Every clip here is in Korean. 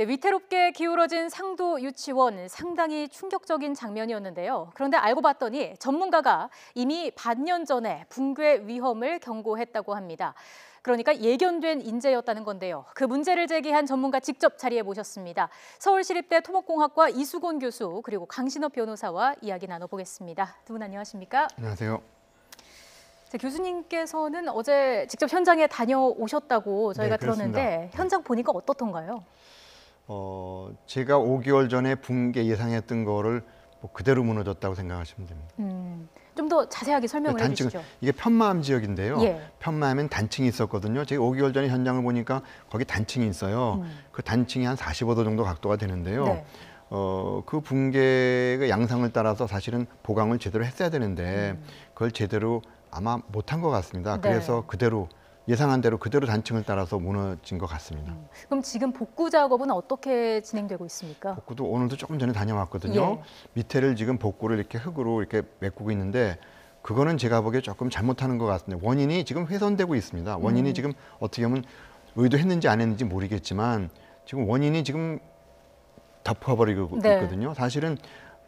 네, 위태롭게 기울어진 상도 유치원, 상당히 충격적인 장면이었는데요. 그런데 알고 봤더니 전문가가 이미 반년 전에 붕괴 위험을 경고했다고 합니다. 그러니까 예견된 인재였다는 건데요. 그 문제를 제기한 전문가 직접 자리에 모셨습니다. 서울시립대 토목공학과 이수곤 교수 그리고 강신업 변호사와 이야기 나눠보겠습니다. 두 분 안녕하십니까? 안녕하세요. 자, 교수님께서는 어제 직접 현장에 다녀오셨다고 저희가 들었는데 현장 보니까 어떻던가요? 제가 5개월 전에 붕괴 예상했던 거를 그대로 무너졌다고 생각하시면 됩니다. 좀 더 자세하게 설명을 해주시죠. 이게 편마암 지역인데요. 예. 편마암엔 단층이 있었거든요. 제가 5개월 전에 현장을 보니까 거기 단층이 있어요. 그 단층이 한 45도 정도 각도가 되는데요. 네. 그 붕괴의 양상을 따라서 사실은 보강을 제대로 했어야 되는데 그걸 제대로 아마 못한 것 같습니다. 네. 그래서 그대로 예상한 대로 그대로 단층을 따라서 무너진 것 같습니다. 그럼 지금 복구 작업은 어떻게 진행되고 있습니까? 복구도 오늘도 조금 전에 다녀왔거든요. 예. 밑에를 지금 복구를 이렇게 흙으로 이렇게 메꾸고 있는데 그거는 제가 보기에 조금 잘못하는 것 같습니다. 원인이 지금 훼손되고 있습니다. 원인이 지금 어떻게 보면 의도했는지 안 했는지 모르겠지만 지금 원인이 지금 덮어버리고 네. 있거든요. 사실은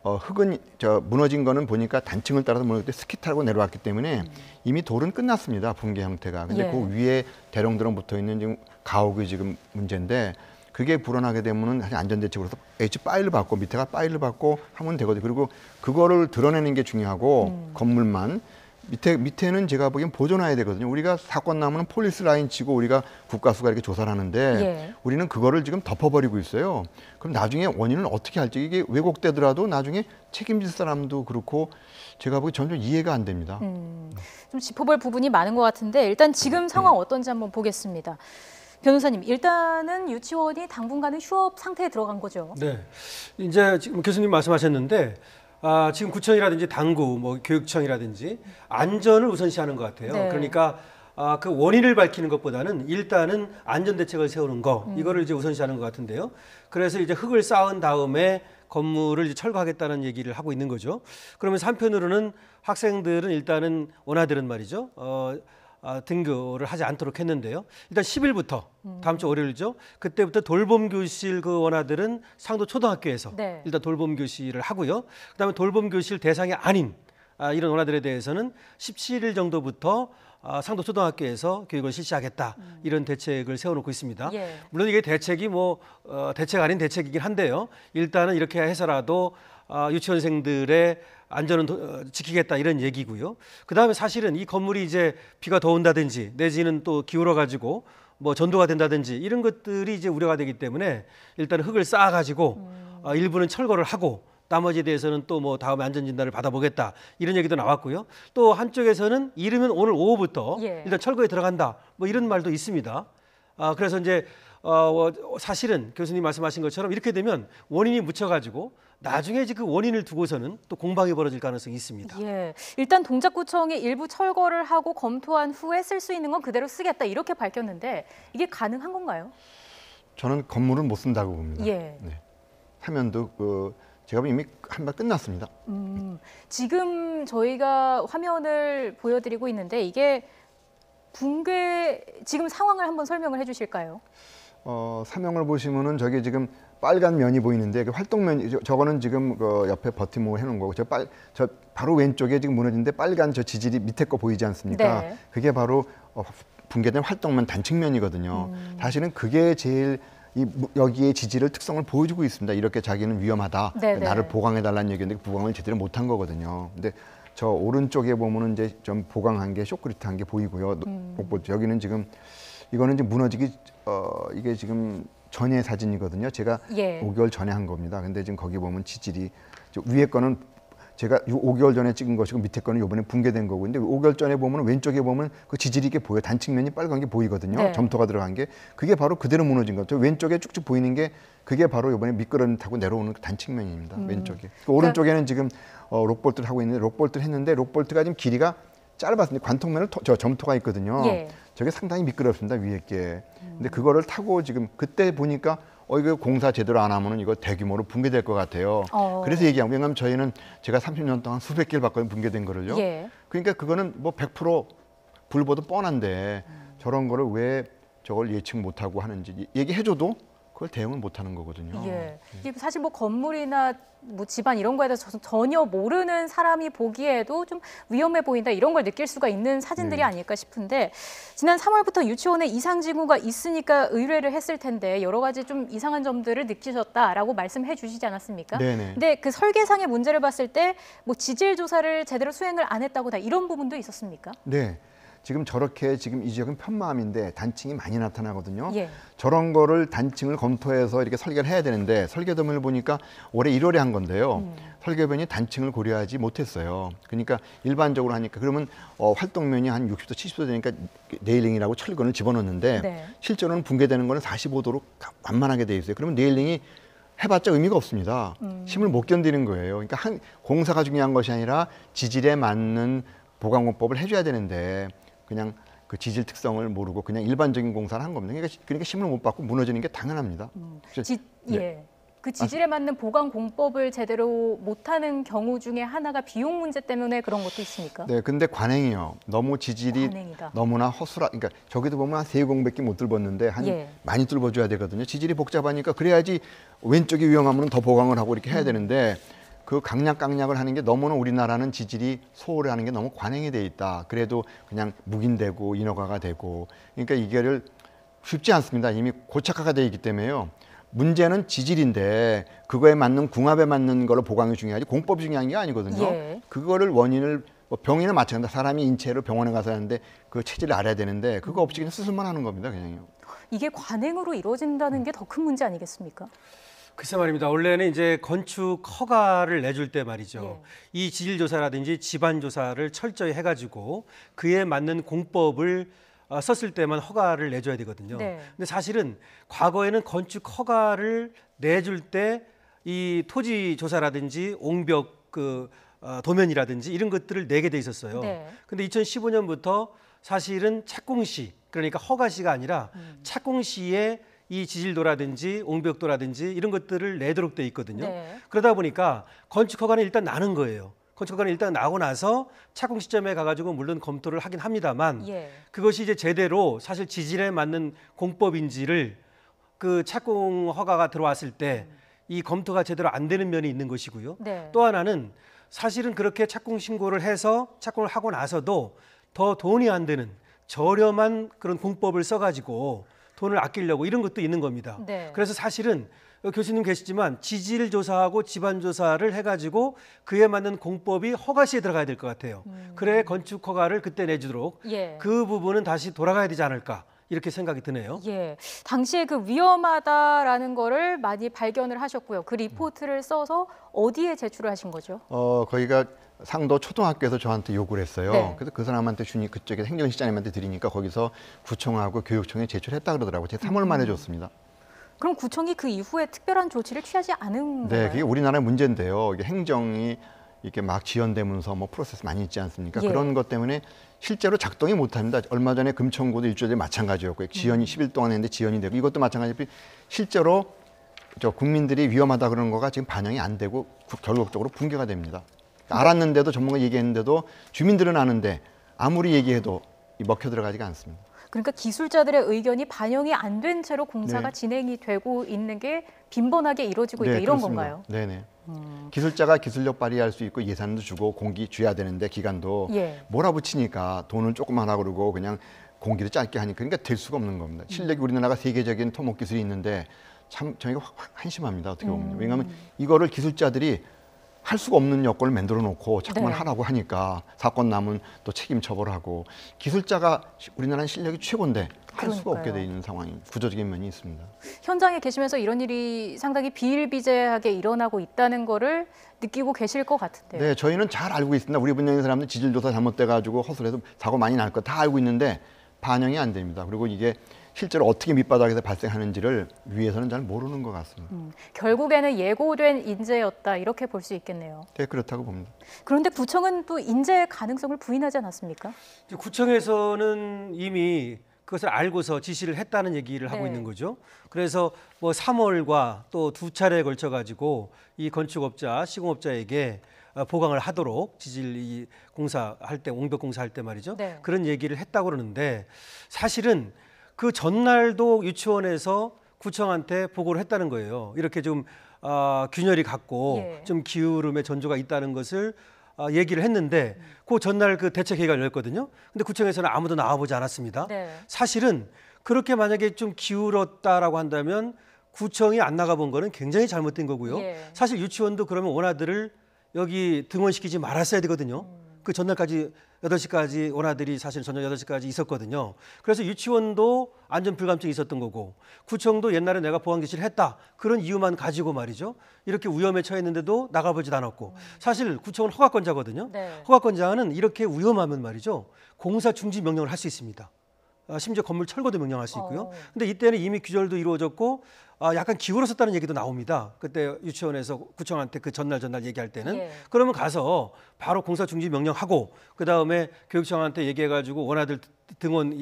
흙은 무너진 거는 보니까 단층을 따라서 무너질 때 스키 타고 내려왔기 때문에 이미 돌은 끝났습니다. 붕괴 형태가. 근데 예. 그 위에 대롱대롱 붙어 있는 지금 가옥이 지금 문제인데 그게 불어나게 되면은 사실 안전대책으로서 H5를 받고 밑에가 5를 받고 하면 되거든요. 그리고 그거를 드러내는 게 중요하고 건물만 밑에는 제가 보기엔 보존해야 되거든요. 우리가 사건 나면 폴리스 라인 치고 우리가 국가수가 이렇게 조사를 하는데 예. 우리는 그거를 지금 덮어버리고 있어요. 그럼 나중에 원인을 어떻게 할지 이게 왜곡되더라도 나중에 책임질 사람도 그렇고 제가 보기 점점 이해가 안 됩니다. 좀 짚어볼 부분이 많은 것 같은데 일단 지금 상황 어떤지 한번 보겠습니다. 변호사님, 일단은 유치원이 당분간은 휴업 상태에 들어간 거죠? 네, 이제 지금 교수님 말씀하셨는데 지금 구청이라든지 당구, 교육청이라든지 안전을 우선시하는 것 같아요. 네. 그러니까 그 원인을 밝히는 것보다는 일단은 안전 대책을 세우는 거 이거를 이제 우선시하는 것 같은데요. 그래서 이제 흙을 쌓은 다음에 건물을 이제 철거하겠다는 얘기를 하고 있는 거죠. 그러면서 한편으로는 학생들은 일단은 원아들은 말이죠. 등교를 하지 않도록 했는데요. 일단 10일부터 다음 주 월요일이죠. 그때부터 돌봄 교실 그 원아들은 상도 초등학교에서 네. 일단 돌봄 교실을 하고요. 그다음에 돌봄 교실 대상이 아닌 이런 원아들에 대해서는 17일 정도부터 상도 초등학교에서 교육을 실시하겠다 이런 대책을 세워놓고 있습니다. 예. 물론 이게 대책이 대책 아닌 대책이긴 한데요. 일단은 이렇게 해서라도 유치원생들의 안전은 지키겠다 이런 얘기고요. 그다음에 사실은 이 건물이 이제 비가 더 온다든지 내지는 또 기울어 가지고 전도가 된다든지 이런 것들이 이제 우려가 되기 때문에 일단 흙을 쌓아 가지고 일부는 철거를 하고 나머지에 대해서는 또 다음에 안전 진단을 받아보겠다 이런 얘기도 나왔고요. 또 한쪽에서는 이르면 오늘 오후부터 예. 일단 철거에 들어간다 이런 말도 있습니다. 그래서 이제 사실은 교수님 말씀하신 것처럼 이렇게 되면 원인이 묻혀가지고 나중에 이제 그 원인을 두고서는 또 공방이 벌어질 가능성이 있습니다. 예, 일단 동작구청이 일부 철거를 하고 검토한 후에 쓸 수 있는 건 그대로 쓰겠다 이렇게 밝혔는데 이게 가능한 건가요? 저는 건물은 못 쓴다고 봅니다. 예. 네. 하면도 제가 보면 이미 한 발 끝났습니다. 지금 저희가 화면을 보여드리고 있는데 이게 붕괴 지금 상황을 한번 설명을 해주실까요? 사명을 보시면은 저게 지금 빨간 면이 보이는데 그 활동면 저거는 지금 그 옆에 버팀목을 해놓은 거고 저 바로 왼쪽에 지금 무너진데 빨간 저 지질이 밑에 거 보이지 않습니까? 네. 그게 바로 붕괴된 활동면 단층면이거든요. 사실은 그게 제일 여기에 지질의 특성을 보여주고 있습니다. 이렇게 자기는 위험하다. 네네. 나를 보강해달라는 얘기인데 보강을 제대로 못한 거거든요. 근데 저 오른쪽에 보면은 이제 좀 보강한 게 쇼크리트한 게 보이고요. 여기는 지금 이거는 지금 무너지기 이게 지금 전의 사진이거든요. 제가 예. 5개월 전에 한 겁니다. 근데 지금 거기 보면 지질이 위에 거는 제가 5개월 전에 찍은 것이고 밑에 거는 이번에 붕괴된 거고. 근데 5개월 전에 보면 왼쪽에 보면 그 지질이 이게 보여. 단층면이 빨간 게 보이거든요. 네. 점토가 들어간 게. 그게 바로 그대로 무너진 거죠. 왼쪽에 쭉쭉 보이는 게 그게 바로 이번에 미끄럼 타고 내려오는 그 단층면입니다. 왼쪽에. 그 오른쪽에는 지금 록볼트를 하고 있는데 록볼트를 했는데 록볼트가 지금 길이가 짧았습니다. 관통면을 점토가 있거든요. 예. 저게 상당히 미끄럽습니다. 위에 게. 근데 그거를 타고 지금 그때 보니까 이거 공사 제대로 안 하면은 이거 대규모로 붕괴될 것 같아요. 그래서 얘기한 거예요. 왜냐하면 저희는 제가 30년 동안 수백 개를 봤거든요. 붕괴된 거를요. 예. 그러니까 그거는 100% 불보도 뻔한데 저런 거를 왜 저걸 예측 못하고 하는지 얘기해줘도 그걸 대응을 못하는 거거든요. 예. 이게 사실 뭐 건물이나 뭐 집안 이런 거에 대해서 전혀 모르는 사람이 보기에도 좀 위험해 보인다 이런 걸 느낄 수가 있는 사진들이 아닐까 싶은데 지난 3월부터 유치원에 이상 징후가 있으니까 의뢰를 했을 텐데 여러 가지 좀 이상한 점들을 느끼셨다라고 말씀해 주시지 않았습니까? 네네. 근데 그 설계상의 문제를 봤을 때 뭐 지질 조사를 제대로 수행을 안 했다거나 이런 부분도 있었습니까? 네. 지금 저렇게 지금 이 지역은 편마음인데 단층이 많이 나타나거든요. 예. 저런 거를 단층을 검토해서 이렇게 설계를 해야 되는데 설계도면을 보니까 올해 1월에 한 건데요. 설계변이 단층을 고려하지 못했어요. 그러니까 일반적으로 하니까 그러면 활동면이 한 60도, 70도 되니까 네일링이라고 철근을 집어넣는데 네. 실제로는 붕괴되는 거는 45도로 완만하게 돼 있어요. 그러면 네일링이 해봤자 의미가 없습니다. 힘을 못 견디는 거예요. 그러니까 한 공사가 중요한 것이 아니라 지질에 맞는 보강공법을 해줘야 되는데 그냥 그 지질 특성을 모르고 그냥 일반적인 공사를 한 겁니다. 그러니까 힘을 못 받고 무너지는 게 당연합니다. 예. 그 지질에 맞는 보강 공법을 제대로 못하는 경우 중에 하나가 비용 문제 때문에 그런 것도 있습니까? 네, 근데 관행이요. 너무 지질이 관행이다. 너무나 허술하. 그러니까 저기도 보면 한 3공밖에 못 뚫었는데 한 예. 많이 뚫어줘야 되거든요. 지질이 복잡하니까 그래야지 왼쪽이 위험하면 더 보강을 하고 이렇게 해야 되는데 그 강약을 하는 게 너무나 우리나라는 지질이 소홀하는 게 너무 관행이 돼 있다. 그래도 그냥 묵인되고 인허가가 되고 그러니까 이거를 쉽지 않습니다. 이미 고착화가 돼 있기 때문에요. 문제는 지질인데 그거에 맞는 궁합에 맞는 걸로 보강이 중요하지 공법이 중요한 게 아니거든요. 예. 그거를 원인을 뭐 병이나 마찬가지다. 사람이 인체로 병원에 가서 하는데 그 체질을 알아야 되는데 그거 없이 그냥 수술만 하는 겁니다. 그냥요. 이게 관행으로 이루어진다는 게 더 큰 문제 아니겠습니까? 글쎄 말입니다. 원래는 이제 건축 허가를 내줄 때 말이죠. 이 지질 조사라든지 집안 조사를 철저히 해가지고 그에 맞는 공법을 썼을 때만 허가를 내줘야 되거든요. 네. 근데 사실은 과거에는 건축 허가를 내줄 때 이 토지 조사라든지 옹벽 도면이라든지 이런 것들을 내게 돼 있었어요. 네. 근데 2015년부터 사실은 착공시 그러니까 허가시가 아니라 착공시에 이 지질도라든지 옹벽도라든지 이런 것들을 내도록 돼 있거든요. 네. 그러다 보니까 건축 허가는 일단 나는 거예요. 건축 허가는 일단 나고 나서 착공 시점에 가가지고 물론 검토를 하긴 합니다만 예. 그것이 이제 제대로 사실 지질에 맞는 공법인지를 그 착공 허가가 들어왔을 때 이 검토가 제대로 안 되는 면이 있는 것이고요. 네. 또 하나는 사실은 그렇게 착공 신고를 해서 착공을 하고 나서도 더 돈이 안 되는 저렴한 그런 공법을 써가지고 돈을 아끼려고 이런 것도 있는 겁니다. 네. 그래서 사실은 교수님 계시지만 지질 조사하고 집안 조사를 해가지고 그에 맞는 공법이 허가시에 들어가야 될 것 같아요. 그래 건축 허가를 그때 내주도록 예. 그 부분은 다시 돌아가야 되지 않을까 이렇게 생각이 드네요. 예. 당시에 그 위험하다라는 거를 많이 발견을 하셨고요. 그 리포트를 써서 어디에 제출을 하신 거죠? 거기가 상도 초등학교에서 저한테 요구를 했어요. 네. 그래서 그 사람한테 주니 그쪽에 행정실장님한테 드리니까 거기서 구청하고 교육청에 제출했다 그러더라고요. 제가 3월 만에 줬습니다. 그럼 구청이 그 이후에 특별한 조치를 취하지 않은 네, 건가요? 그게 우리나라의 문제인데요. 이게 행정이 이렇게 막 지연되면서 뭐 프로세스 많이 있지 않습니까? 예. 그런 것 때문에 실제로 작동이 못합니다. 얼마 전에 금천구도 일주일에 마찬가지였고요. 지연이 10일 동안 했는데 지연이 되고 이것도 마찬가지로 실제로 저 국민들이 위험하다 그러는 거가 지금 반영이 안 되고 결국적으로 붕괴가 됩니다. 알았는데도 전문가 얘기했는데도 주민들은 아는데 아무리 얘기해도 먹혀 들어가지가 않습니다. 그러니까 기술자들의 의견이 반영이 안 된 채로 공사가 네. 진행이 되고 있는 게 빈번하게 이루어지고 있다 네, 이런 그렇습니다. 건가요? 네네. 기술자가 기술력 발휘할 수 있고 예산도 주고 공기 줘야 되는데 기간도 예. 몰아붙이니까 돈을 조금만 하고 그러고 그냥 공기를 짧게 하니까 그러니까 될 수가 없는 겁니다. 실력이 우리나라가 세계적인 토목 기술이 있는데 참 저희가 한심합니다. 어떻게 보면. 왜냐하면 이거를 기술자들이 할 수가 없는 여건을 만들어 놓고 자꾸만 네. 하라고 하니까 사건 나면 또 책임 처벌하고 기술자가 우리나라는 실력이 최고인데 할 수가 없게 그러니까요. 돼 있는 상황이 구조적인 면이 있습니다. 현장에 계시면서 이런 일이 상당히 비일비재하게 일어나고 있다는 거를 느끼고 계실 것 같은데요. 네, 저희는 잘 알고 있습니다. 우리 분야의 사람들 지질조사 잘못돼가지고 허술해서 사고 많이 날 거 다 알고 있는데 반영이 안 됩니다. 그리고 이게 실제로 어떻게 밑바닥에서 발생하는지를 위에서는 잘 모르는 것 같습니다. 결국에는 예고된 인재였다 이렇게 볼 수 있겠네요. 네, 그렇다고 봅니다. 그런데 구청은 또 인재 가능성을 부인하지 않았습니까? 이제 구청에서는 이미 그것을 알고서 지시를 했다는 얘기를 하고 네. 있는 거죠. 그래서 뭐 3월과 또 두 차례에 걸쳐 가지고 이 건축업자, 시공업자에게 보강을 하도록 지질 이 공사할 때, 옹벽 공사할 때 말이죠. 네. 그런 얘기를 했다고 그러는데 사실은 그 전날도 유치원에서 구청한테 보고를 했다는 거예요. 이렇게 좀 균열이 갔고 예. 좀 기울음의 전조가 있다는 것을 얘기를 했는데 그 전날 그 대책회의가 열렸거든요. 근데 구청에서는 아무도 나와보지 않았습니다. 네. 사실은 그렇게 만약에 좀 기울었다라고 한다면 구청이 안 나가본 거는 굉장히 잘못된 거고요. 예. 사실 유치원도 그러면 원아들을 여기 등원시키지 말았어야 되거든요. 그 전날까지 8시까지 원아들이 사실 저녁 8시까지 있었거든요. 그래서 유치원도 안전 불감증이 있었던 거고 구청도 옛날에 내가 보안 개시를 했다. 그런 이유만 가지고 말이죠. 이렇게 위험에 처했는데도 나가보지도 않았고 사실 구청은 허가권자거든요. 네. 허가권자는 이렇게 위험하면 말이죠. 공사 중지 명령을 할 수 있습니다. 심지어 건물 철거도 명령할 수 있고요. 근데 이때는 이미 규절도 이루어졌고 약간 기울었었다는 얘기도 나옵니다. 그때 유치원에서 구청한테 그 전날 얘기할 때는 예. 그러면 가서 바로 공사 중지 명령하고 그 다음에 교육청한테 얘기해가지고 원아들 등원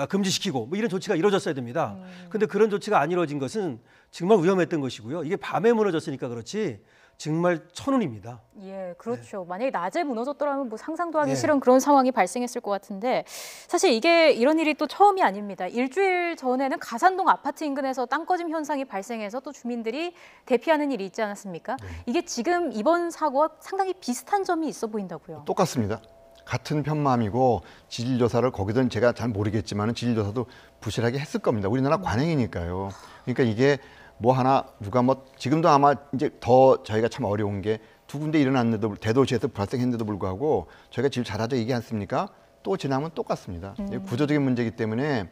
금지시키고 뭐 이런 조치가 이루어졌어야 됩니다. 근데 그런 조치가 안 이루어진 것은 정말 위험했던 것이고요. 이게 밤에 무너졌으니까 그렇지 정말 천운입니다. 예, 그렇죠. 만약에 낮에 무너졌더라면 뭐 상상도 하기 예. 싫은 그런 상황이 발생했을 것 같은데 사실 이런 일이 또 처음이 아닙니다. 일주일 전에는 가산동 아파트 인근에서 땅 꺼짐 현상이 발생해서 또 주민들이 대피하는 일이 있지 않았습니까? 이게 지금 이번 사고와 상당히 비슷한 점이 있어 보인다고요. 똑같습니다. 같은 편마음이고 지질조사를 거기든 제가 잘 모르겠지만 지질조사도 부실하게 했을 겁니다. 우리나라 관행이니까요. 그러니까 이게 뭐 하나 누가 뭐 지금도 아마 이제 더 저희가 참 어려운 게 두 군데 일어났는데도 대도시에서 발생했는데도 불구하고 저희가 지금 잘하죠 얘기 않습니까? 또 지나면 똑같습니다. 이게 구조적인 문제이기 때문에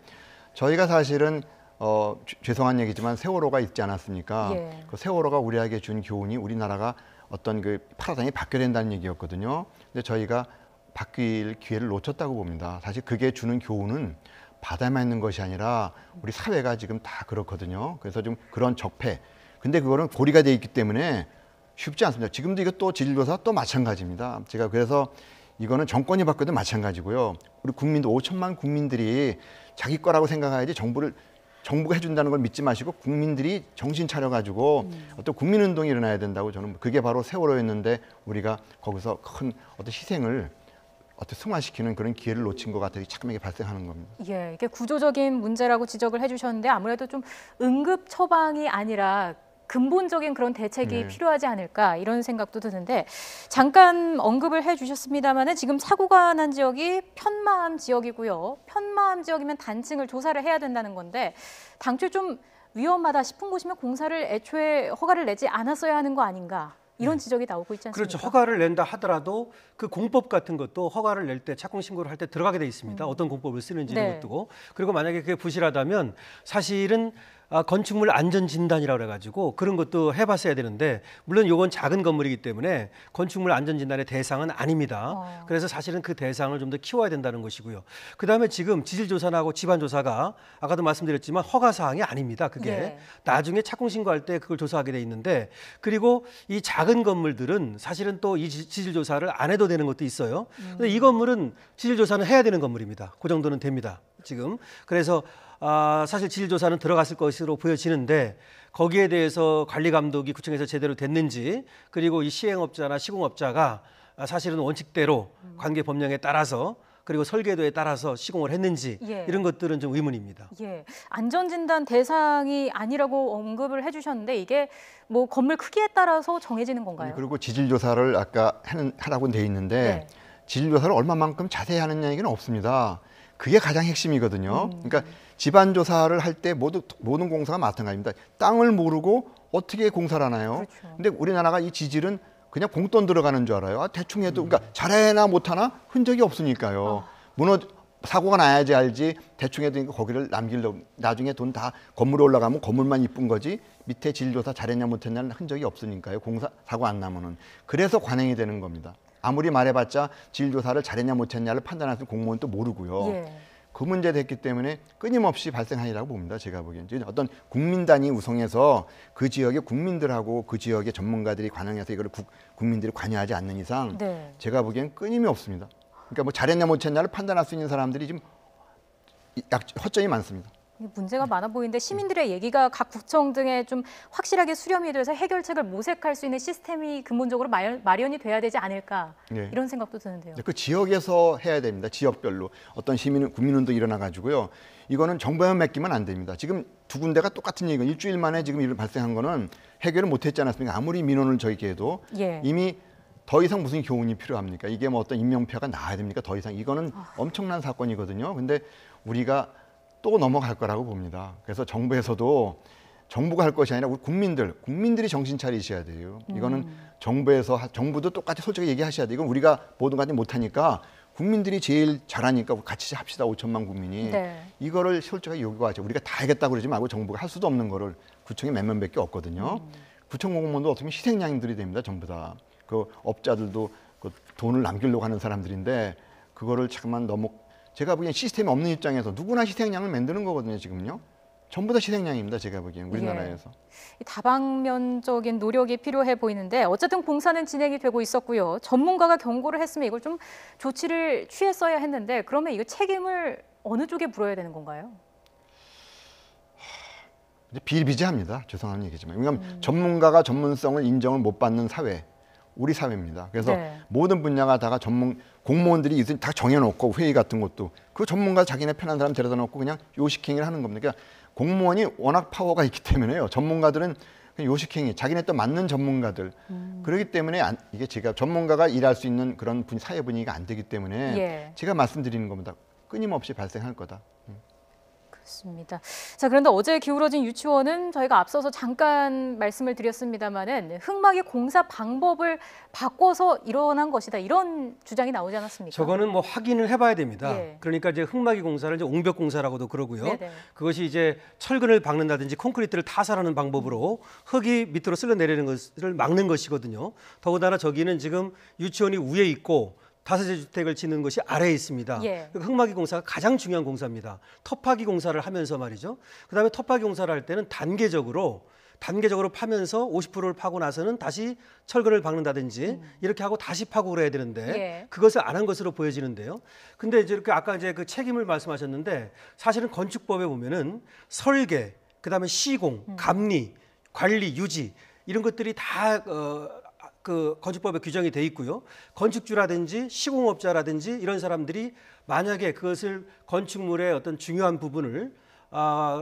저희가 사실은 죄송한 얘기지만 세월호가 있지 않았습니까? 예. 그 세월호가 우리에게 준 교훈이 우리나라가 어떤 그 파라다임이 바뀌어야 된다는 얘기였거든요. 근데 저희가 바뀔 기회를 놓쳤다고 봅니다. 사실 그게 주는 교훈은 바다에만 있는 것이 아니라 우리 사회가 지금 다 그렇거든요. 그래서 좀 그런 적폐. 근데 그거는 고리가 돼 있기 때문에 쉽지 않습니다. 지금도 이거 또 지질조사 또 마찬가지입니다. 제가 그래서 이거는 정권이 바뀌어도 마찬가지고요. 우리 국민들 5천만 국민들이 자기 거라고 생각해야지 정부가 해준다는 걸 믿지 마시고 국민들이 정신 차려가지고 어떤 국민운동이 일어나야 된다고 저는 그게 바로 세월호였는데 우리가 거기서 큰 어떤 희생을 승화시키는 그런 기회를 놓친 것 같아서 자꾸 이게 발생하는 겁니다. 예, 이게 구조적인 문제라고 지적을 해주셨는데 아무래도 좀 응급 처방이 아니라 근본적인 그런 대책이 네. 필요하지 않을까 이런 생각도 드는데 잠깐 언급을 해주셨습니다만은 지금 사고가 난 지역이 편마암 지역이고요. 편마암 지역이면 단층을 조사를 해야 된다는 건데 당초에 좀 위험하다 싶은 곳이면 공사를 애초에 허가를 내지 않았어야 하는 거 아닌가 이런 지적이 나오고 있지 않습니까? 그렇죠. 허가를 낸다 하더라도 그 공법 같은 것도 허가를 낼 때 착공 신고를 할 때 들어가게 돼 있습니다. 어떤 공법을 쓰는지 네. 이런 것도. 그리고 만약에 그게 부실하다면 사실은 건축물 안전 진단이라고 그래가지고 그런 것도 해봤어야 되는데 물론 이건 작은 건물이기 때문에 건축물 안전 진단의 대상은 아닙니다. 그래서 사실은 그 대상을 좀 더 키워야 된다는 것이고요. 그 다음에 지금 지질조사하고 집안조사가 아까도 말씀드렸지만 허가 사항이 아닙니다. 그게 예. 나중에 착공 신고할 때 그걸 조사하게 돼 있는데 그리고 이 작은 건물들은 사실은 또 이 지질조사를 안 해도 되는 것도 있어요. 근데 이 건물은 지질조사는 해야 되는 건물입니다. 그 정도는 됩니다. 지금 그래서 사실 지질조사는 들어갔을 것으로 보여지는데 거기에 대해서 관리 감독이 구청에서 제대로 됐는지 그리고 이 시행업자나 시공업자가 사실은 원칙대로 관계 법령에 따라서 그리고 설계도에 따라서 시공을 했는지 예. 이런 것들은 좀 의문입니다. 예, 안전진단 대상이 아니라고 언급을 해주셨는데 이게 뭐 건물 크기에 따라서 정해지는 건가요? 그리고 지질조사를 아까 하라고 돼 있는데 네. 지질조사를 얼마만큼 자세히 하는 얘기는 없습니다. 그게 가장 핵심이거든요. 그러니까 집안조사를 할 때 모든 공사가 마찬가지입니다. 땅을 모르고 어떻게 공사를 하나요? 그렇죠. 근데 우리나라가 이 지질은 그냥 봉돈 들어가는 줄 알아요. 대충 해도 그러니까 잘해나 못하나 흔적이 없으니까요. 사고가 나야지 알지 대충 해도 거기를 남기려고 나중에 돈 다 건물에 올라가면 건물만 이쁜 거지 밑에 지질조사 잘했냐 못했냐는 흔적이 없으니까요. 사고 안 나면은. 그래서 관행이 되는 겁니다. 아무리 말해봤자 지질조사를 잘했냐 못했냐를 판단할 수 있는 공무원도 모르고요. 예. 그 문제 됐기 때문에 끊임없이 발생하리라고 봅니다. 제가 보기엔. 어떤 국민단위 구성해서 그 지역의 국민들하고 그 지역의 전문가들이 관여해서 이걸 국민들이 관여하지 않는 이상 네. 제가 보기엔 끊임이 없습니다. 그러니까 뭐 잘했냐 못했냐를 판단할 수 있는 사람들이 지금 허점이 많습니다. 문제가 많아 보이는데 시민들의 얘기가 각 구청 등에 좀 확실하게 수렴이 돼서 해결책을 모색할 수 있는 시스템이 근본적으로 마련이 돼야 되지 않을까 네. 이런 생각도 드는데요. 그 지역에서 해야 됩니다. 지역별로 어떤 국민운동 일어나 가지고요. 이거는 정부에만 맡기면 안 됩니다. 지금 두 군데가 똑같은 얘기가 일주일 만에 지금 일 발생한 거는 해결을 못했지 않았습니까? 아무리 민원을 저희게 해도 예. 이미 더 이상 무슨 교훈이 필요합니까? 이게 뭐 어떤 인명피해가 나야 됩니까? 더 이상 이거는 엄청난 사건이거든요. 근데 우리가 또 넘어갈 거라고 봅니다. 그래서 정부에서도 정부가 할 것이 아니라 우리 국민들이 정신 차리셔야 돼요. 이거는 정부도 똑같이 솔직히 얘기하셔야 돼요. 이건 우리가 모든 가지 못하니까 국민들이 제일 잘하니까 같이 합시다. 5천만 국민이. 네. 이거를 솔직하게 요구하죠. 우리가 다 하겠다고 그러지 말고 정부가 할 수도 없는 거를 구청에 몇 명밖에 없거든요. 구청 공무원도 어떻게 보면 희생양들이 됩니다. 전부 다. 그 업자들도 그 돈을 남기려고 하는 사람들인데 그거를 잠깐만 너무 제가 보기엔 시스템이 없는 입장에서 누구나 희생양을 만드는 거거든요. 지금요. 전부 다 희생양입니다. 제가 보기엔 우리나라에서. 예. 다방면적인 노력이 필요해 보이는데 어쨌든 공사는 진행이 되고 있었고요. 전문가가 경고를 했으면 이걸 좀 조치를 취했어야 했는데 그러면 이거 책임을 어느 쪽에 물어야 되는 건가요? 이제 비일비재합니다. 죄송한 얘기지만. 왜냐하면 전문가가 전문성을 인정을 못 받는 사회. 우리 사회입니다. 그래서 네. 모든 분야가 다가 공무원들이 다 정해놓고 회의 같은 것도 그 전문가 자기네 편한 사람 데려다 놓고 그냥 요식행위를 하는 겁니다. 그러니까 공무원이 워낙 파워가 있기 때문에요. 전문가들은 그냥 요식행위, 자기네 또 맞는 전문가들. 그렇기 때문에 이게 제가 전문가가 일할 수 있는 그런 사회 분위기가 안 되기 때문에 예. 제가 말씀드리는 겁니다. 끊임없이 발생할 거다. 그렇습니다. 자, 그런데 어제 기울어진 유치원은 저희가 앞서서 잠깐 말씀을 드렸습니다마는 흙막이 공사 방법을 바꿔서 일어난 것이다. 이런 주장이 나오지 않았습니까? 저거는 뭐 확인을 해봐야 됩니다. 예. 그러니까 이제 흙막이 공사를 이제 옹벽 공사라고도 그러고요. 네네. 그것이 이제 철근을 박는다든지 콘크리트를 타설하는 방법으로 흙이 밑으로 쓸려 내리는 것을 막는 것이거든요. 더군다나 저기는 지금 유치원이 위에 있고 다세대 주택을 짓는 것이 아래에 있습니다. 예. 흙막이 공사가 가장 중요한 공사입니다. 터파기 공사를 하면서 말이죠. 그다음에 터파기 공사를 할 때는 단계적으로 파면서 50%를 파고 나서는 다시 철근을 박는다든지 이렇게 하고 다시 파고를 해야 되는데 예. 그것을 안 한 것으로 보여지는데요. 근데 이제 이렇게 아까 이제 그 책임을 말씀하셨는데 사실은 건축법에 보면은 설계, 그다음에 시공, 감리, 관리, 유지 이런 것들이 다 그 건축법에 규정이 돼 있고요. 건축주라든지 시공업자라든지 이런 사람들이 만약에 그것을 건축물의 어떤 중요한 부분을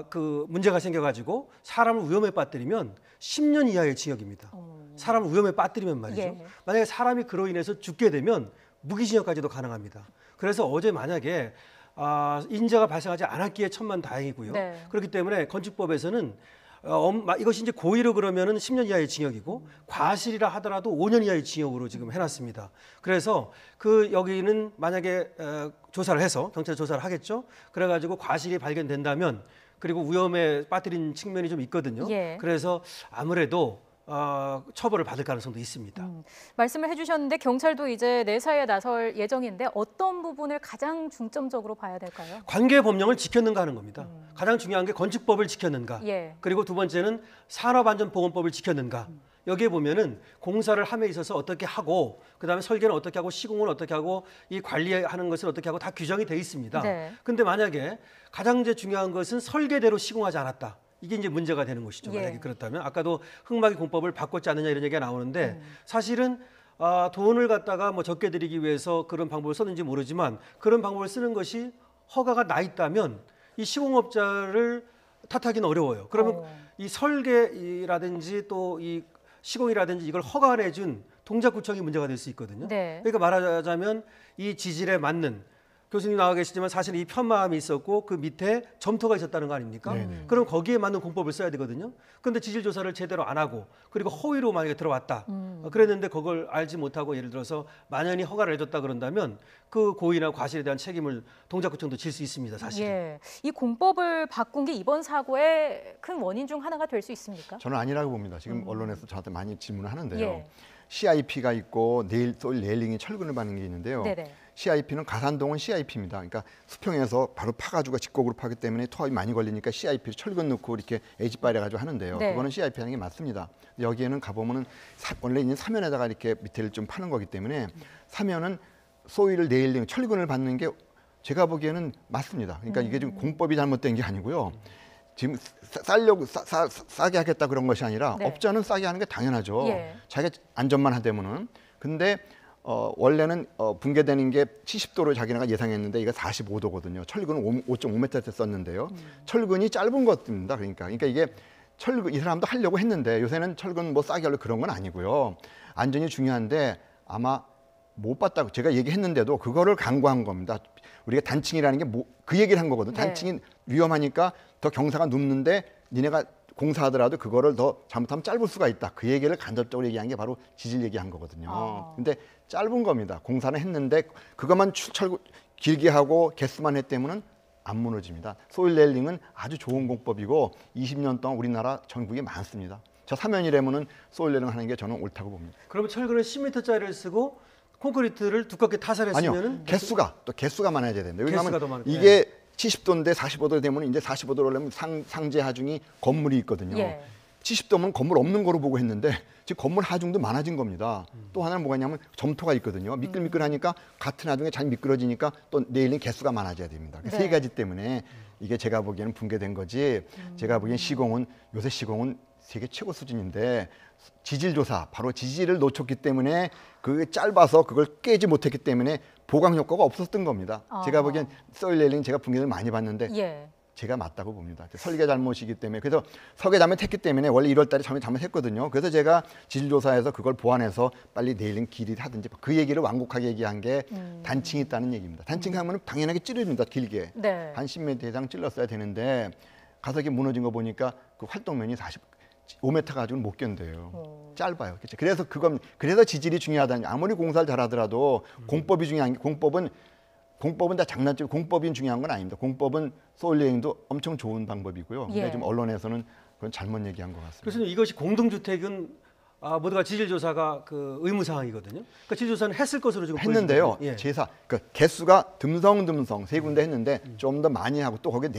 그 문제가 생겨가지고 사람을 위험에 빠뜨리면 10년 이하의 징역입니다. 사람을 위험에 빠뜨리면 말이죠. 예. 만약에 사람이 그로 인해서 죽게 되면 무기징역까지도 가능합니다. 그래서 어제 만약에 인재가 발생하지 않았기에 천만다행이고요. 네. 그렇기 때문에 건축법에서는 이것이 이제 고의로 그러면은 10년 이하의 징역이고 과실이라 하더라도 5년 이하의 징역으로 지금 해놨습니다. 그래서 여기는 만약에 조사를 해서 경찰 조사를 하겠죠. 그래가지고 과실이 발견된다면 그리고 위험에 빠뜨린 측면이 좀 있거든요. 예. 그래서 아무래도 처벌을 받을 가능성도 있습니다. 말씀을 해주셨는데 경찰도 이제 내사에 나설 예정인데 어떤 부분을 가장 중점적으로 봐야 될까요? 관계 법령을 지켰는가 하는 겁니다. 가장 중요한 게 건축법을 지켰는가. 예. 그리고 두 번째는 산업안전보건법을 지켰는가. 여기에 보면은 공사를 함에 있어서 어떻게 하고 그다음에 설계는 어떻게 하고 시공은 어떻게 하고 이 관리하는 것을 어떻게 하고 다 규정이 돼 있습니다. 네. 근데 만약에 가장 이제 중요한 것은 설계대로 시공하지 않았다. 이게 이제 문제가 되는 것이죠. 예. 만약에 그렇다면 아까도 흙막이 공법을 바꿨지 않느냐 이런 얘기가 나오는데 사실은 돈을 갖다가 뭐 적게 들이기 위해서 그런 방법을 썼는지 모르지만 그런 방법을 쓰는 것이 허가가 나 있다면 이 시공업자를 탓하기는 어려워요. 그러면 이 설계라든지 또 이 시공이라든지 이걸 허가 내준 동작구청이 문제가 될 수 있거든요. 네. 그러니까 말하자면 이 지질에 맞는 교수님 나와 계시지만 사실 이 편마음이 있었고 그 밑에 점토가 있었다는 거 아닙니까? 그럼 거기에 맞는 공법을 써야 되거든요. 그런데 지질 조사를 제대로 안 하고 그리고 허위로 만약에 들어왔다. 그랬는데 그걸 알지 못하고 예를 들어서 만연히 허가를 해줬다 그런다면 그 고의나 과실에 대한 책임을 동작구청도 질 수 있습니다. 사실. 예. 이 공법을 바꾼 게 이번 사고의 큰 원인 중 하나가 될 수 있습니까? 저는 아니라고 봅니다. 지금 언론에서 저한테 많이 질문을 하는데요. 예. CIP가 있고 소일 레일링이 철근을 받는 게 있는데요. 네네. CIP는 가산동은 CIP입니다. 그러니까 수평에서 바로 파가지고 직곡으로 파기 때문에 토합이 많이 걸리니까 CIP를 철근 넣고 이렇게 H바를 해가지고 하는데요. 네. 그거는 CIP 하는 게 맞습니다. 여기에는 가보면은 원래 있는 사면에다가 이렇게 밑에를 좀 파는 거기 때문에 사면은 소일 레일링 철근을 받는 게 제가 보기에는 맞습니다. 그러니까 이게 지금 공법이 잘못된 게 아니고요. 지금 싸려고 싸게 하겠다 그런 것이 아니라 네. 업자는 싸게 하는 게 당연하죠. 예. 자기가 안전만 하되면은. 근데 원래는 붕괴되는 게 70도로 자기네가 예상했는데 이게 45도거든요. 철근은 5.5m 썼는데요. 철근이 짧은 것입니다. 그러니까 이게 철근 이 사람도 하려고 했는데 요새는 철근 뭐 싸게 하려고 그런 건 아니고요. 안전이 중요한데 아마 못 봤다고 제가 얘기했는데도 그거를 강구한 겁니다. 우리가 단층이라는 게 그 얘기를 한 거거든. 네. 단층이 위험하니까 더 경사가 눕는데 니네가 공사하더라도 그거를 더 잘못하면 짧을 수가 있다. 그 얘기를 간접적으로 얘기한 게 바로 지질 얘기한 거거든요. 근데 짧은 겁니다. 공사는 했는데 그것만 길게 하고 개수만 했다면은 안 무너집니다. 소일 레일링은 아주 좋은 공법이고 20년 동안 우리나라 전국에 많습니다. 저 사면이라면은 소일 레일링 하는 게 저는 옳다고 봅니다. 그러면 철근은 10m짜리를 쓰고 콘크리트를 두껍게 타설했으면은 아니요. 개수가 많아야 됩니다. 개수가 더 왜냐하면 많고, 이게 70도인데 45도 되면 이제 45도로 하려면 상재 하중이 건물이 있거든요. 예. 70도면 건물 없는 거로 보고 했는데 지금 건물 하중도 많아진 겁니다. 또 하나는 뭐가 있냐면 점토가 있거든요. 미끌미끌하니까 같은 하중에 잘 미끄러지니까 또 내일은 개수가 많아져야 됩니다. 네. 세 가지 때문에 이게 제가 보기에는 붕괴된 거지. 제가 보기엔 요새 시공은 세계 최고 수준인데 지질 조사, 바로 지질을 놓쳤기 때문에 그게 짧아서 그걸 깨지 못했기 때문에 보강 효과가 없었던 겁니다. 제가 보기엔 소일 레일링 제가 붕괴를 많이 봤는데 예. 제가 맞다고 봅니다. 설계 잘못이기 때문에. 그래서 설계 잘못했기 때문에 원래 1월 달에 처음에 잘못했거든요. 그래서 제가 지질조사에서 그걸 보완해서 빨리 내일은 길이 하든지 그 얘기를 완곡하게 얘기한 게 단층이 있다는 얘기입니다. 단층하면 당연하게 찌릅니다. 길게. 네. 한 10m 이상 찔렀어야 되는데 가서 이게 무너진 거 보니까 그 활동면이 5m 가지고는 못 견뎌요. 짧아요. 그렇죠? 그래서 지질이 중요하다는 게 아무리 공사를 잘하더라도 공법이 중요한 게 공법은 다 장난치고 공법이 중요한 건 아닙니다. 공법은 소일 레일링도 엄청 좋은 방법이고요. 근데 예. 좀 언론에서는 그건 잘못 얘기한 것 같습니다. 그래서 이것이 공동주택은 모두가 지질조사가 그 의무사항이거든요. 그러니까 지질조사는 했을 것으로 지금 했는데요. 보여지거든요. 예. 그 개수가 듬성듬성 세 군데 했는데 좀 더 많이 하고 또 거기에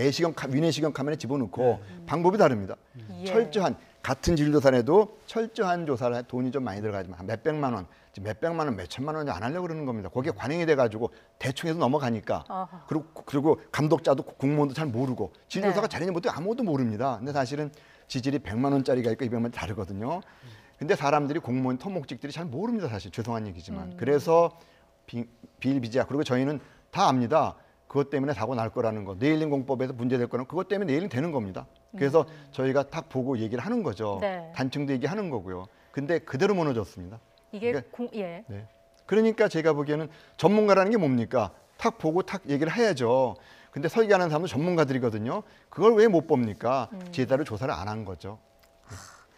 위내시경 카메라 집어넣고 방법이 다릅니다. 예. 철저한 같은 진료조사에도 철저한 조사를 돈이 좀 많이 들어가지만 몇백만 원, 몇백만 원, 몇천만 원이 안 하려고 그러는 겁니다. 거기에 관행이 돼가지고 대충 해서 넘어가니까 아하. 그리고 감독자도 공무원도 잘 모르고 진료조사가 네. 잘했는지 못해 아무도 모릅니다. 근데 사실은 지질이 100만 원짜리가 있고 200만 원 다르거든요. 근데 사람들이 공무원 토목직들이 잘 모릅니다. 사실 죄송한 얘기지만. 그래서 비일비재야. 그리고 저희는 다 압니다. 그것 때문에 사고 날 거라는 거. 네일링 공법에서 문제될 거는 그것 때문에 네일링 되는 겁니다. 그래서 저희가 딱 보고 얘기를 하는 거죠. 네. 단층도 얘기하는 거고요. 근데 그대로 무너졌습니다. 이게 그러니까- 예. 네. 그러니까 제가 보기에는 전문가라는 게 뭡니까? 탁 보고 탁 얘기를 해야죠. 근데 설계하는 사람도 전문가들이거든요. 그걸 왜 못 봅니까? 제대로 조사를 안 한 거죠.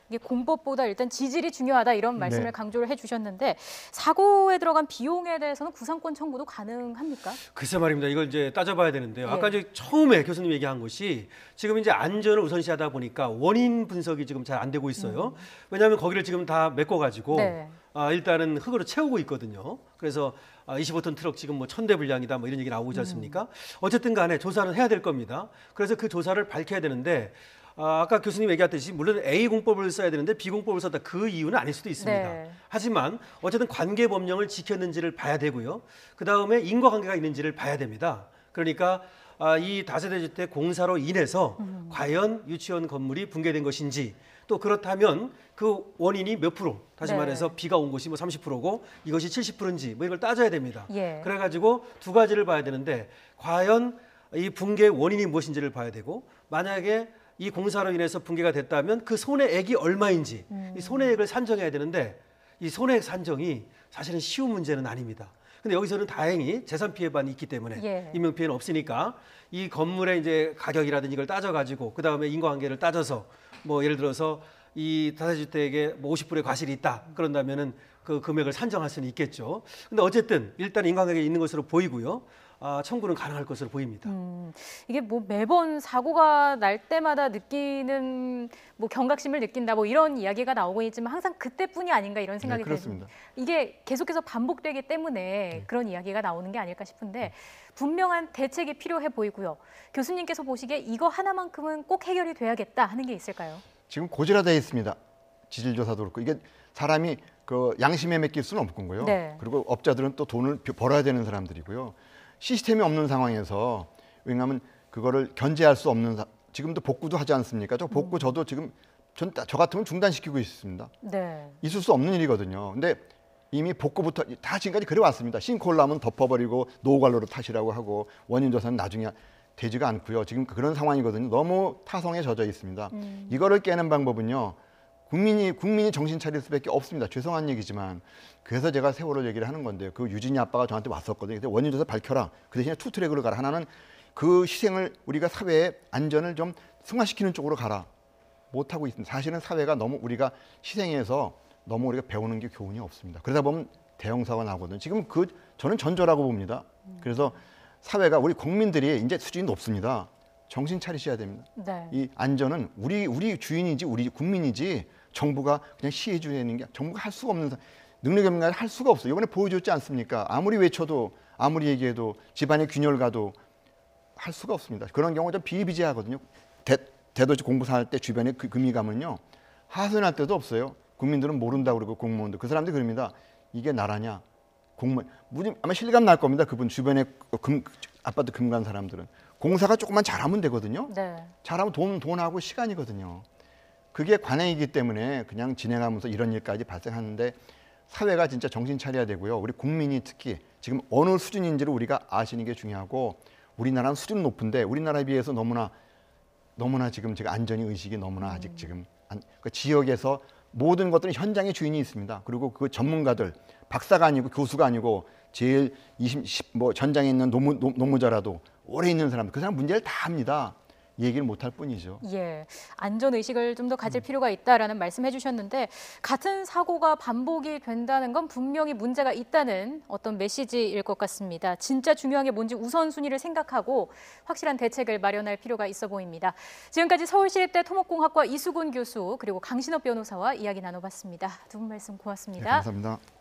이게 공법보다 일단 지질이 중요하다 이런 말씀을 네. 강조를 해주셨는데 사고에 들어간 비용에 대해서는 구상권 청구도 가능합니까? 글쎄 말입니다. 이걸 이제 따져봐야 되는데요. 예. 아까 이제 처음에 교수님 얘기한 것이 지금 이제 안전을 우선시하다 보니까 원인 분석이 지금 잘 안 되고 있어요. 왜냐하면 거기를 지금 다 메꿔가지고 네. 일단은 흙으로 채우고 있거든요. 그래서 25톤 트럭 지금 뭐 1000대 분량이다 뭐 이런 얘기 나오지 않습니까? 어쨌든 간에 조사는 해야 될 겁니다. 그래서 그 조사를 밝혀야 되는데 아까 교수님 얘기했듯이 물론 A 공법을 써야 되는데 B 공법을 썼다 그 이유는 아닐 수도 있습니다. 네. 하지만 어쨌든 관계 법령을 지켰는지를 봐야 되고요. 그 다음에 인과관계가 있는지를 봐야 됩니다. 그러니까 이 다세대 주택 공사로 인해서 과연 유치원 건물이 붕괴된 것인지 또 그렇다면 그 원인이 몇 프로 다시 네. 말해서 비가 온 것이 뭐 30%고 이것이 70%인지 뭐 이걸 따져야 됩니다. 예. 그래가지고 두 가지를 봐야 되는데 과연 이 붕괴 원인이 무엇인지를 봐야 되고 만약에 이 공사로 인해서 붕괴가 됐다면 그 손해액이 얼마인지 이 손해액을 산정해야 되는데 이 손해액 산정이 사실은 쉬운 문제는 아닙니다. 근데 여기서는 다행히 재산 피해반이 있기 때문에 예. 인명 피해는 없으니까 이 건물의 이제 가격이라든지 이걸 따져가지고 그 다음에 인과관계를 따져서 뭐 예를 들어서 이 다세주택에 뭐 50%의 과실이 있다 그런다면은 그 금액을 산정할 수는 있겠죠. 근데 어쨌든 일단 인과관계가 있는 것으로 보이고요. 청구는 가능할 것으로 보입니다. 이게 뭐 매번 사고가 날 때마다 느끼는 뭐 경각심을 느낀다 뭐 이런 이야기가 나오고 있지만 항상 그때뿐이 아닌가 이런 생각이 네, 그렇습니다. 듭니다. 이게 계속해서 반복되기 때문에 그런 이야기가 나오는 게 아닐까 싶은데 분명한 대책이 필요해 보이고요. 교수님께서 보시기에 이거 하나만큼은 꼭 해결이 돼야겠다 하는 게 있을까요? 지금 고질화되어 있습니다. 지질조사도 그렇고 이게 사람이 그 양심에 맡길 수는 없는 거고요. 네. 그리고 업자들은 또 돈을 벌어야 되는 사람들이고요. 시스템이 없는 상황에서 왜냐하면 그거를 견제할 수 없는 지금도 복구도 하지 않습니까? 저 복구 저도 지금 저 같으면 중단시키고 있습니다. 네. 있을 수 없는 일이거든요. 근데 이미 복구부터 다 지금까지 그래 왔습니다. 싱크홀 나면 덮어버리고 노후관로로 타시라고 하고 원인 조사는 나중에 되지가 않고요. 지금 그런 상황이거든요. 너무 타성에 젖어 있습니다. 이거를 깨는 방법은요. 국민이 정신 차릴 수밖에 없습니다. 죄송한 얘기지만 그래서 제가 세월호 얘기를 하는 건데요. 그 유진이 아빠가 저한테 왔었거든요. 근데 원인 조사 밝혀라. 그 대신에 투트랙으로 가라. 하나는 그 희생을 우리가 사회의 안전을 좀 승화시키는 쪽으로 가라. 못 하고 있습니다. 사실은 사회가 너무 우리가 희생해서 너무 우리가 배우는 게 교훈이 없습니다. 그러다 보면 대형 사고가 나거든요. 지금 저는 전조라고 봅니다. 그래서 사회가 우리 국민들이 이제 수준이 높습니다. 정신 차리셔야 됩니다. 네. 이 안전은 우리 주인이지 우리 국민이지 정부가 그냥 시해 주는 게 정부가 할 수가 없는 능력이 없는 게 할 수가 없어요. 이번에 보여줬지 않습니까? 아무리 외쳐도 아무리 얘기해도 집안의 균열가도 할 수가 없습니다. 그런 경우가 좀 비일비재하거든요. 대도시 공부할 때 주변에 금이 가면요. 하소연할 때도 없어요. 국민들은 모른다고 그러고 공무원들. 그 사람들이 그럽니다. 이게 나라냐? 공무원. 아마 실감 날 겁니다. 그분 주변에 아파트 금간 사람들은. 공사가 조금만 잘하면 되거든요. 네. 잘하면 돈하고 시간이거든요. 그게 관행이기 때문에 그냥 진행하면서 이런 일까지 발생하는데 사회가 진짜 정신 차려야 되고요. 우리 국민이 특히 지금 어느 수준인지를 우리가 아시는 게 중요하고 우리나라는 수준 높은데 우리나라에 비해서 너무나 지금 제가 안전의 의식이 너무나 아직 지금 그 지역에서 모든 것들은 현장의 주인이 있습니다. 그리고 그 전문가들 박사가 아니고 교수가 아니고 제일 전장에 있는 노무자라도 오래 있는 사람들 그 사람 문제를 다 합니다. 얘기를 못할 뿐이죠. 예, 안전 의식을 좀 더 가질 필요가 있다라는 말씀해 주셨는데 같은 사고가 반복이 된다는 건 분명히 문제가 있다는 어떤 메시지일 것 같습니다. 진짜 중요한 게 뭔지 우선순위를 생각하고 확실한 대책을 마련할 필요가 있어 보입니다. 지금까지 서울시립대 토목공학과 이수근 교수 그리고 강신업 변호사와 이야기 나눠봤습니다. 두 분 말씀 고맙습니다. 네, 감사합니다.